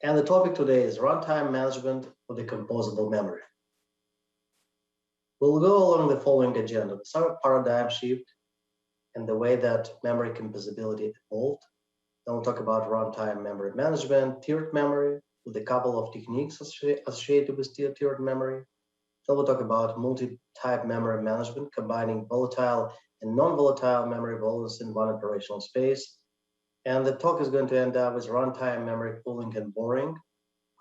And the topic today is runtime management for the composable memory. We'll go along the following agenda: the paradigm shift and the way that memory composability evolved. Then we'll talk about runtime memory management, tiered memory, with a couple of techniques associated with tiered memory. Then we'll talk about multi-type memory management, combining volatile and non-volatile memory volumes in one operational space. And the talk is going to end up with runtime memory pooling and borrowing,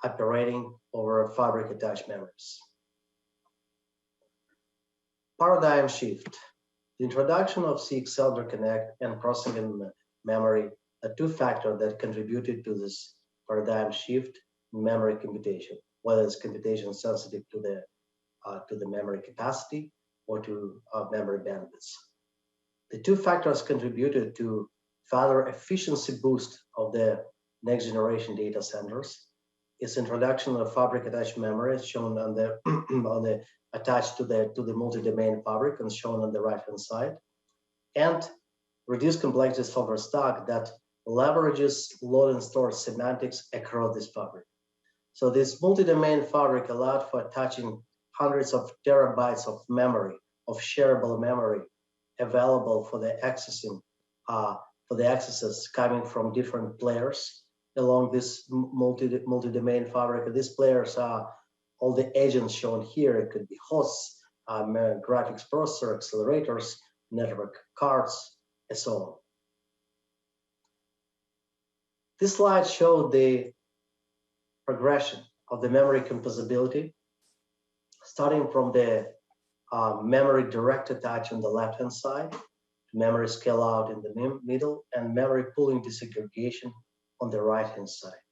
operating over fabric attached memories. Paradigm shift. The introduction of CXL interconnect and crossing in memory are two factors that contributed to this paradigm shift in memory computation, whether it's computation sensitive to the memory capacity or to memory bandwidths. The two factors contributed to further efficiency boost of the next generation data centers. Its introduction of fabric attached memory is shown on the attached to the multi-domain fabric and shown on the right hand side, and reduced complexity software stack that leverages load and store semantics across this fabric. So this multi-domain fabric allowed for attaching hundreds of terabytes of memory, of shareable memory, available for the accessing for the accesses coming from different players along this multi-domain fabric. These players are all the agents shown here. It could be hosts, graphics processor, accelerators, network cards, and so on. This slide showed the progression of the memory composability, starting from the memory direct attach on the left-hand side, memory scale out in the middle, and memory pooling disaggregation on the right-hand side.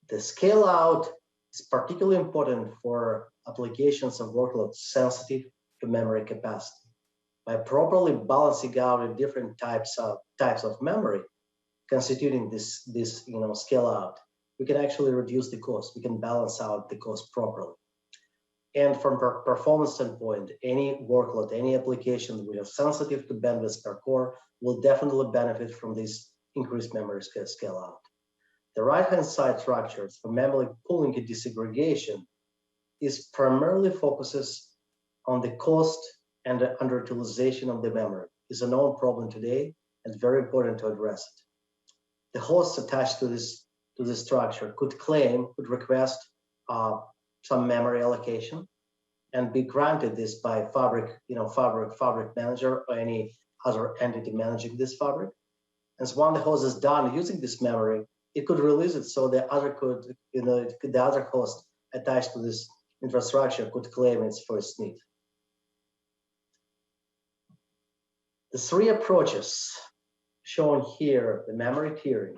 The scale out is particularly important for applications of workloads sensitive to memory capacity. By properly balancing out the different types of memory constituting this scale out, we can actually reduce the cost. We can balance out the cost properly. And from a performance standpoint, any workload, any application that is sensitive to bandwidth per core will definitely benefit from this increased memory scale out. The right-hand side structures for memory pooling and disaggregation is primarily focuses on the cost and the underutilization of the memory. It's a known problem today and very important to address it. The hosts attached to this structure could request some memory allocation and be granted this by fabric manager or any other entity managing this fabric. And so when the host is done using this memory, it could release it so the other host attached to this infrastructure could claim its first need. The three approaches shown here, the memory tiering,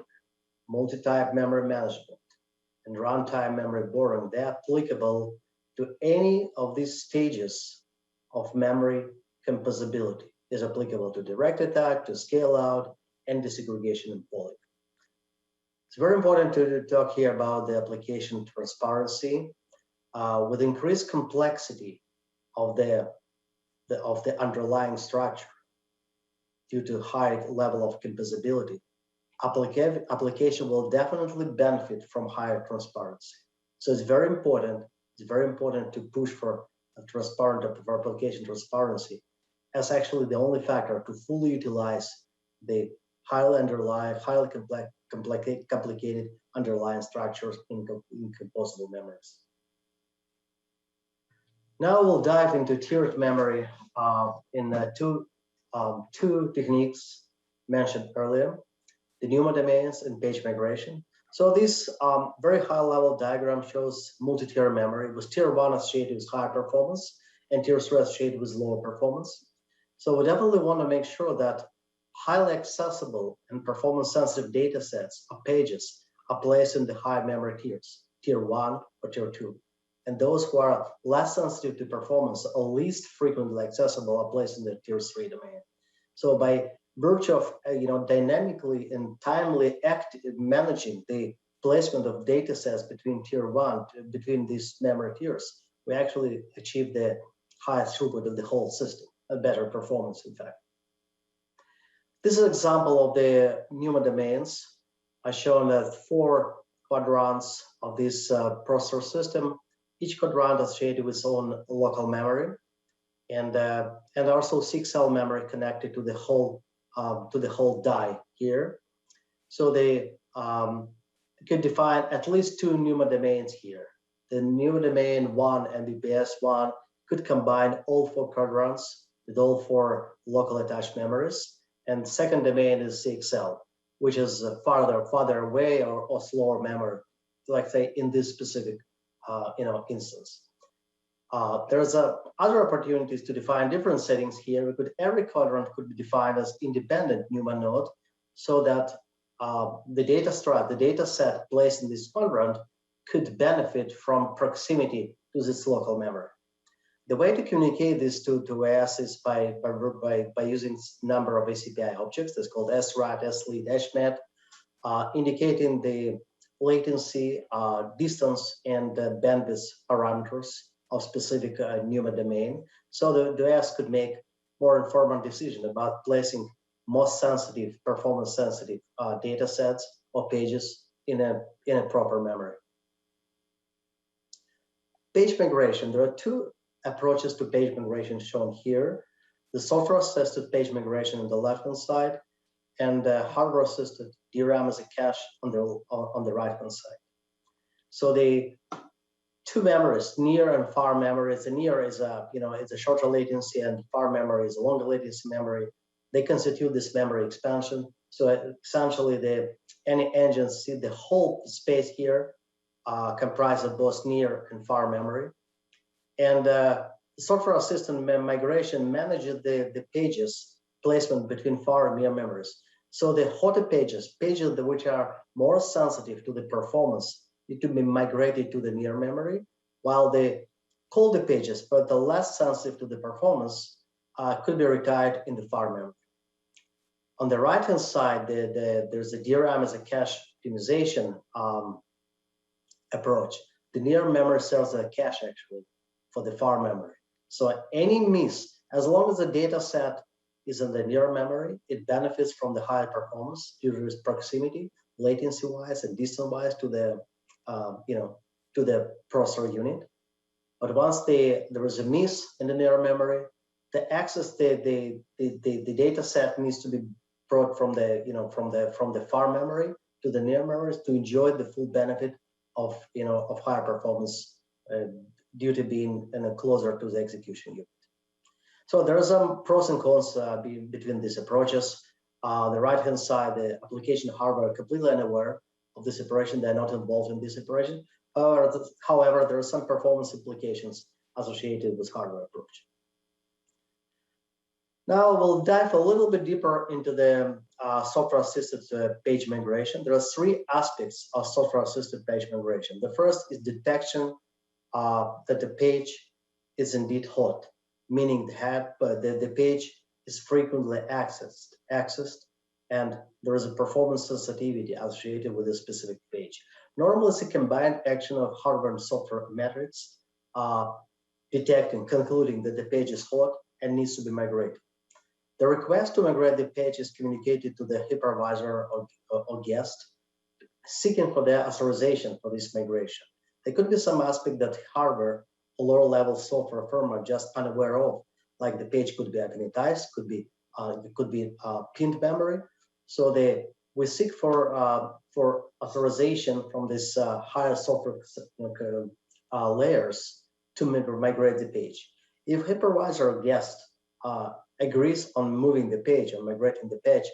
multi-type memory management, and runtime memory borrowing, they're applicable to any of these stages of memory composability. Is applicable to direct attach, to scale out, and disaggregation and pooling. It's very important to talk here about the application transparency. With increased complexity of the underlying structure due to high level of composability, application will definitely benefit from higher transparency. So it's very important to push for application transparency as actually the only factor to fully utilize the highly complicated underlying structures in composable memories. Now we'll dive into tiered memory in the two techniques mentioned earlier: the NUMA domains and page migration. So this very high-level diagram shows multi-tier memory with tier 1 associated with higher performance and tier 3 associated with lower performance. So we definitely want to make sure that highly accessible and performance-sensitive data sets or pages are placed in the high memory tiers, tier 1 or tier 2. And those who are less sensitive to performance or least frequently accessible are placed in the tier 3 domain. So by virtue of dynamically and timely managing the placement of data sets between between these memory tiers, we actually achieve the highest throughput of the whole system, a better performance, in fact. This is an example of the NUMA domains. I shown that 4 quadrants of this processor system, each quadrant associated with its own local memory, and also 6-cell memory connected to the whole die here. So they could define at least 2 NUMA domains here. The NUMA domain 1 and BBS1 could combine all 4 quadrants with all 4 local attached memories. And second domain is 6L, which is farther away or slower memory, like say in this specific instance. There's other opportunities to define different settings here. Every quadrant could be defined as independent NUMA node, so that the data set placed in this quadrant could benefit from proximity to this local memory. The way to communicate this to AS is by using number of ACPI objects. That's called SRAT, SLEAD, HMET, indicating the latency, distance, and bandwidth parameters of specific NUMA domain. So the AS could make more informed decision about placing most sensitive, performance sensitive data sets or pages in a proper memory. Page migration. There are 2 approaches to page migration shown here: the software-assisted page migration on the left-hand side, and hardware-assisted DRAM as a cache on the right-hand side. So the 2 memories, near and far memory. The near is it's a shorter latency, and far memory is a longer latency memory. They constitute this memory expansion. So essentially, any engines see the whole space here comprised of both near and far memory. And software assisted migration manages the pages placement between far and near memories. So the hotter pages which are more sensitive to the performance, need to be migrated to the near memory, while the colder pages, but the less sensitive to the performance, could be retired in the far memory. On the right-hand side, there's a DRAM as a cache optimization approach. The near memory serves as a cache actually for the far memory. So any miss, as long as the data set is in the near memory, it benefits from the higher performance due to its proximity, latency-wise and distance-wise to the to the processor unit. But once there is a miss in the near memory, the data set needs to be brought from the far memory to the near memory to enjoy the full benefit of higher performance due to being closer to the execution unit. So there are some pros and cons between these approaches. The right-hand side, the application hardware are completely unaware of this operation. They're not involved in this operation. However, there are some performance implications associated with hardware approach. Now we'll dive a little bit deeper into the software-assisted page migration. There are 3 aspects of software-assisted page migration. The first is detection that the page is indeed hot, meaning the page is frequently accessed, and there is a performance sensitivity associated with a specific page. Normally, it's a combined action of hardware and software metrics, concluding that the page is hot and needs to be migrated. The request to migrate the page is communicated to the hypervisor or guest, seeking for their authorization for this migration. There could be some aspect that hardware or lower level software firm are just unaware of, like the page could be magnetized, it could be pinned memory. So we seek for authorization from this higher software layers to migrate the page. If hypervisor or guest agrees on moving the page or migrating the page,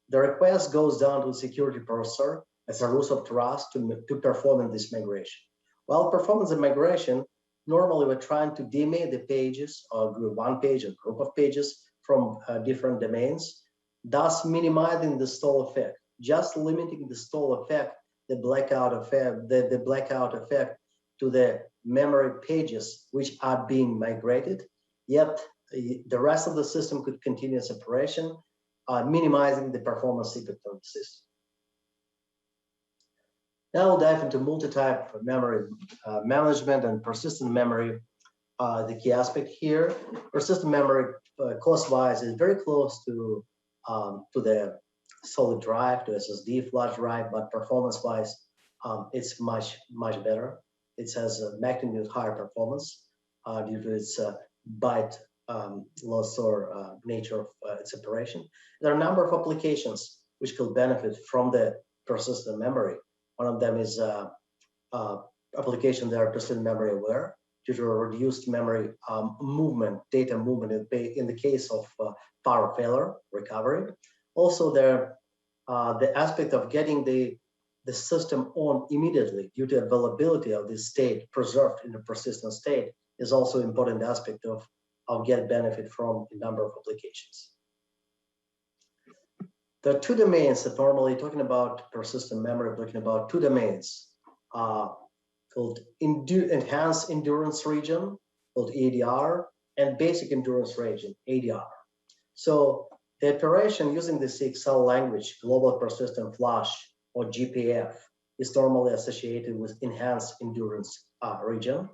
the request goes down to the security processor as a root of trust to perform this migration. While performing the migration, normally we're trying to demate the pages or one page or group of pages from different domains, thus minimizing the stall effect, just limiting the stall effect, the blackout effect to the memory pages which are being migrated, yet the rest of the system could continue its operation, minimizing the performance impact on the system. Now we'll dive into multi-type memory management and persistent memory. The key aspect here, persistent memory cost-wise is very close to the solid drive to SSD flash drive, but performance-wise, it's much better. It has a magnitude higher performance due to its byte loss or nature of its operation. There are a number of applications which could benefit from the persistent memory. One of them is application that are persistent memory aware due to a reduced memory movement, data movement in the case of power failure recovery. Also, the aspect of getting the system on immediately due to availability of this state preserved in a persistent state is also an important aspect of get benefit from a number of applications. There are two domains that normally talking about persistent memory, talking about two domains called enhanced endurance region, called EDR, and basic endurance region, ADR. So the operation using the CXL language, global persistent flash, or GPF, is normally associated with enhanced endurance region.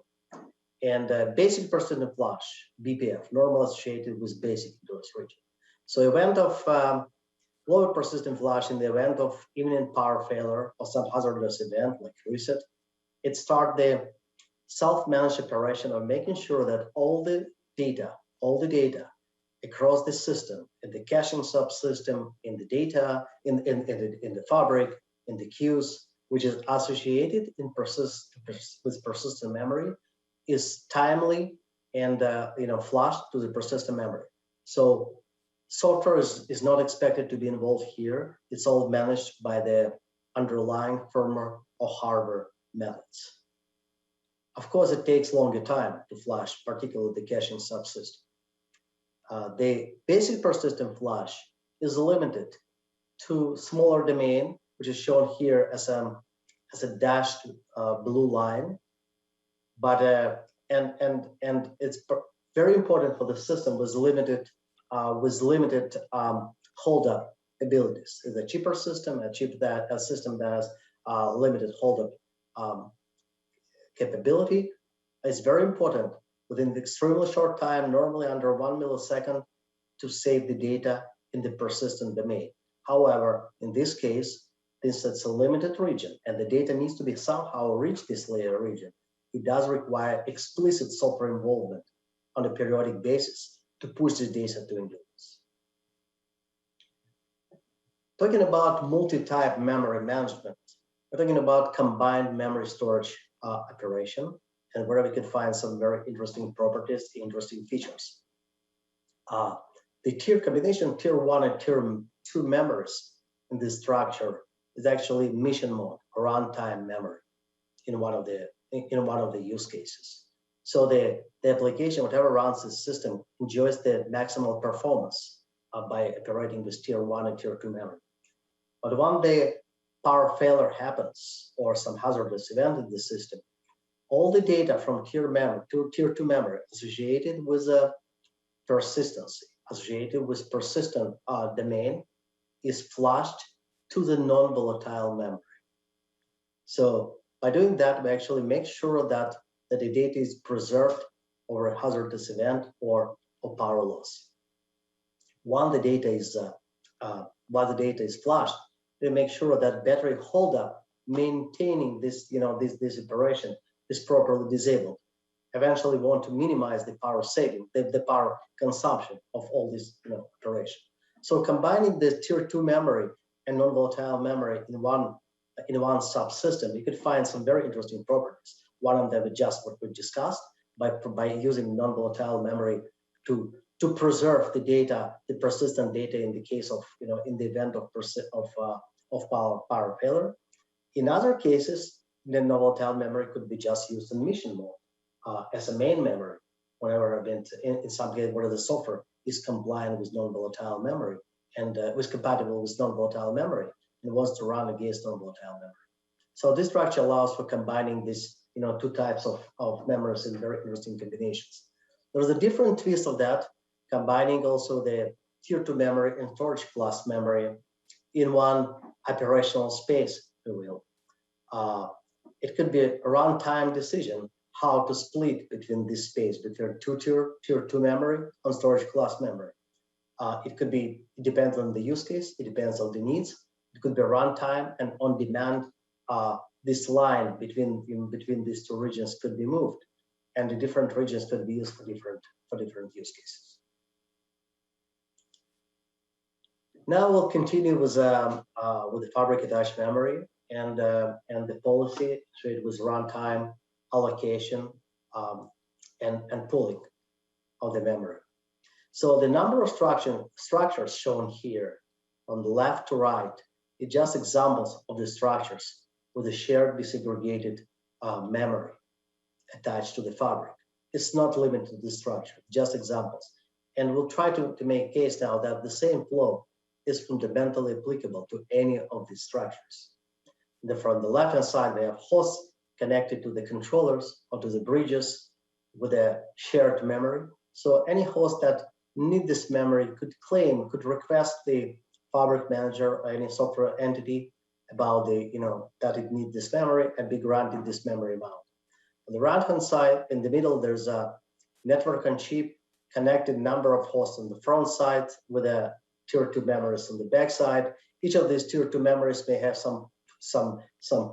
And basic persistent flash, BPF, normally associated with basic endurance region. So event of global persistent flash in the event of imminent power failure or some hazardous event like reset, it starts the self-managed operation of making sure that all the data across the system, in the caching subsystem, in the data, in the fabric, in the queues, which is associated with persistent memory, is timely and flashed to the persistent memory. So software is not expected to be involved here. It's all managed by the underlying firmware or hardware methods. Of course, it takes longer time to flash, particularly the caching subsystem. The basic persistent flash is limited to smaller domain, which is shown here as a dashed blue line. But and it's very important for the system with limited hold-up abilities. It's a cheaper system, a system that has limited hold-up capability. It's very important within the extremely short time, normally under 1 millisecond, to save the data in the persistent domain. However, in this case, since it's a limited region and the data needs to be somehow reach this layer region, it does require explicit software involvement on a periodic basis to push the data to endurance. Talking about multi-type memory management, we're talking about combined memory storage operation, and where we can find some very interesting properties, interesting features. The combination tier 1 and tier 2 memories in this structure is actually mission mode or runtime memory in one of the use cases. So the application, whatever runs the system, enjoys the maximal performance by operating with tier 1 and tier 2 memory. But when the power failure happens or some hazardous event in the system, all the data from tier 2 memory associated with persistency, associated with persistent domain, is flushed to the non-volatile memory. So by doing that, we actually make sure that the data is preserved over a hazardous event or power loss. While the data is flushed, we make sure that battery holdup maintaining this operation is properly disabled. Eventually, we want to minimize the power saving, the power consumption of all this operation. So combining the tier 2 memory and non-volatile memory in one subsystem, you could find some very interesting properties. One of them is just what we discussed by using non-volatile memory to preserve the data, the persistent data in the case of in the event of power failure. In other cases, the non-volatile memory could be just used in mission mode as a main memory. Whenever in some case where the software is compliant with non-volatile memory and was compatible with non-volatile memory and wants to run against non-volatile memory. So this structure allows for combining these two types of memories in very interesting combinations. There's a different twist of that, combining also the tier 2 memory and storage class memory in one operational space, if you will. It could be a runtime decision how to split between this space, between tier 2 memory and storage class memory. It could be, it depends on the use case, it depends on the needs. It could be runtime and on demand. This line between these two regions could be moved, and the different regions could be used for different use cases. Now we'll continue with the fabric attached memory and the policy. So it was runtime, allocation, and pooling of the memory. So the number of structures shown here on the left to right is just examples of the structures with a shared disaggregated memory attached to the fabric. It's not limited to this structure, just examples. And we'll try to make a case now that the same flow is fundamentally applicable to any of these structures. From the left-hand side, we have hosts connected to the controllers or to the bridges with a shared memory. So any host that need this memory could request the fabric manager or any software entity about that it needs this memory and be granted this memory amount. On the right-hand side, in the middle, there's a network on chip connected number of hosts on the front side with a tier 2 memories on the back side. Each of these tier 2 memories may have some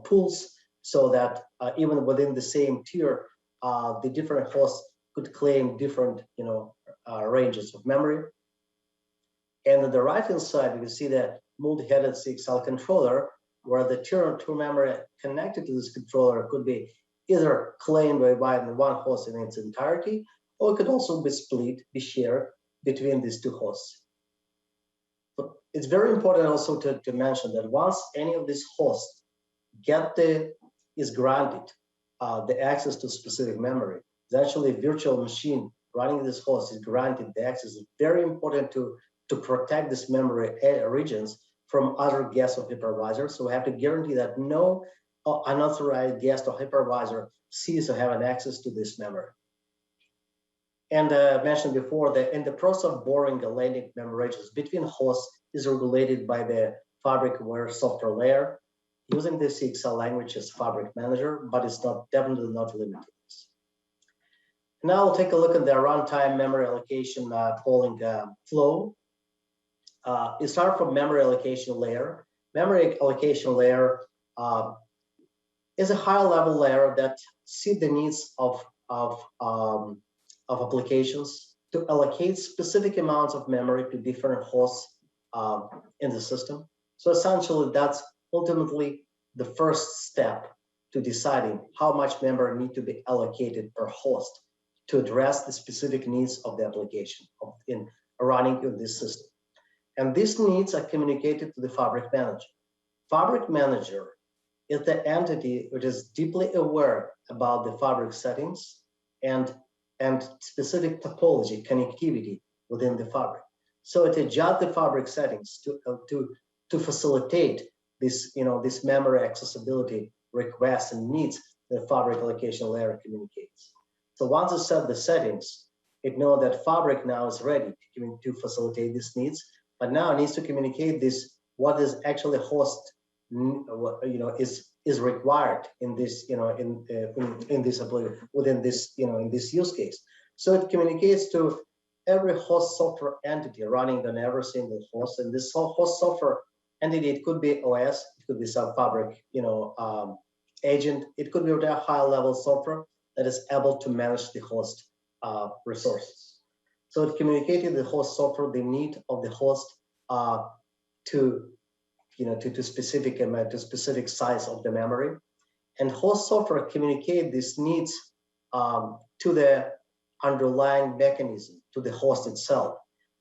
pools, so that even within the same tier, the different hosts could claim different ranges of memory. And on the right-hand side, you can see the multi-headed CXL controller, where the tier 2 memory connected to this controller could be either claimed by one host in its entirety, or it could also be shared between these two hosts. But it's very important also to mention that once any of these hosts is granted the access to specific memory, it's actually a virtual machine running this host is granted the access. It's very important to protect this memory regions from other guests or hypervisors. So we have to guarantee that no unauthorized guest or hypervisor sees or have an access to this memory. And I mentioned before that in the process of borrowing and lending memory regions between hosts is regulated by the fabric-aware software layer using the CXL language as fabric manager, but it's definitely not limited to this. Now we'll take a look at the runtime memory allocation polling flow. It starts from memory allocation layer. Memory allocation layer is a high-level layer that sees the needs of applications to allocate specific amounts of memory to different hosts in the system. So essentially, that's ultimately the first step to deciding how much memory need to be allocated per host to address the specific needs of the application in running in this system. And these needs are communicated to the Fabric Manager. Fabric Manager is the entity which is deeply aware about the Fabric settings and specific topology connectivity within the Fabric. So it adjusts the Fabric settings to facilitate this, this memory accessibility requests and needs the Fabric allocation layer communicates. So once it set the settings, it knows that Fabric now is ready to facilitate these needs, but now it needs to communicate this, what is actually host, is required in this, in this within this, in this use case. So it communicates to every host software entity running on every single host, and this host software entity, it could be OS, it could be some Fabric, agent, it could be a high-level software that is able to manage the host resources. So it communicated the host software the need of the host to specific size of the memory, and host software communicate these needs to the underlying mechanism, to the host itself,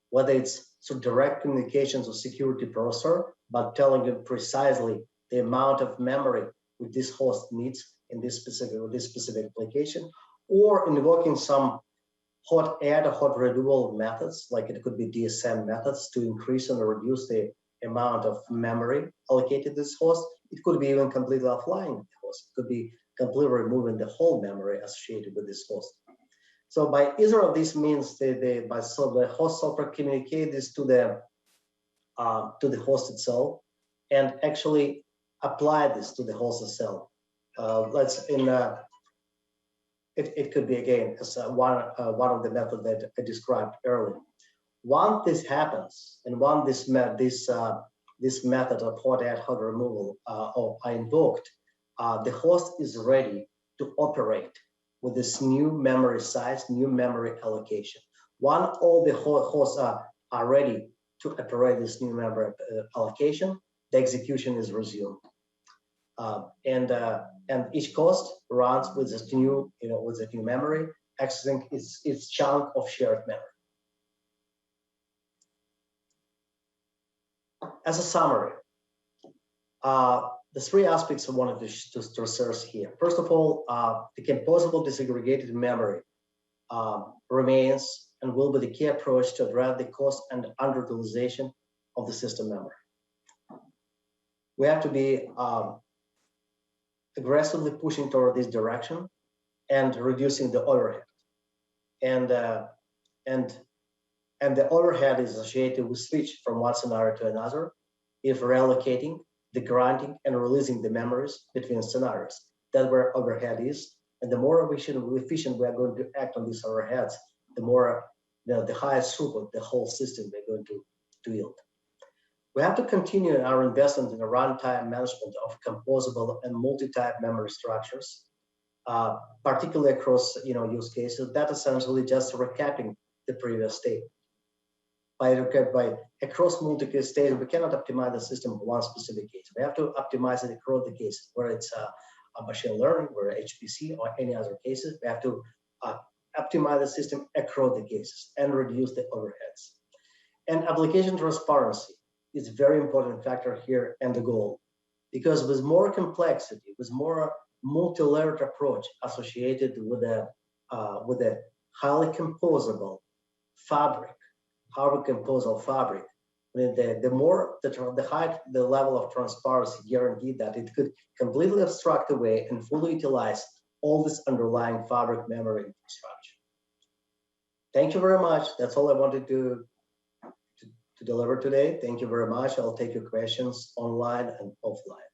whether it's through direct communications or security processor, but telling them precisely the amount of memory which this host needs in this specific application, or invoking some hot add or hot redual methods, like it could be DSM methods to increase and reduce the amount of memory allocated to this host. It could be even completely offline the host. It could be completely removing the whole memory associated with this host. So by either of these means, the host software communicate this to the host itself and actually apply this to the host itself. It could be again as one of the methods that I described earlier. Once this happens, and once this method of hot add hot removal are invoked, the host is ready to operate with this new memory size, new memory allocation. Once all the hosts are ready to operate this new memory allocation, the execution is resumed. And each host runs with this new, with the new memory, accessing its chunk of shared memory. As a summary, the three aspects I wanted to stress here. First of all, the composable disaggregated memory remains and will be the key approach to address the cost and underutilization of the system memory. We have to be aggressively pushing toward this direction and reducing the overhead. And the overhead is associated with switch from one scenario to another if reallocating, the granting, and releasing the memories between scenarios. That's where overhead is. And the more efficient we are going to act on these overheads, the more, the higher throughput the whole system we're going to yield. We have to continue our investment in the runtime management of composable and multi-type memory structures, particularly across use cases. That essentially just recapping the previous state. By across multiple states, we cannot optimize the system for one specific case. We have to optimize it across the cases, whether it's a machine learning or HPC or any other cases. We have to optimize the system across the cases and reduce the overheads. And application transparency is a very important factor here and the goal, because with more complexity, with more multi-layered approach associated with a highly composable fabric, composable fabric, the higher the level of transparency guaranteed that it could completely abstract away and fully utilize all this underlying fabric memory infrastructure. Thank you very much. That's all I wanted to deliver today. Thank you very much. I'll take your questions online and offline.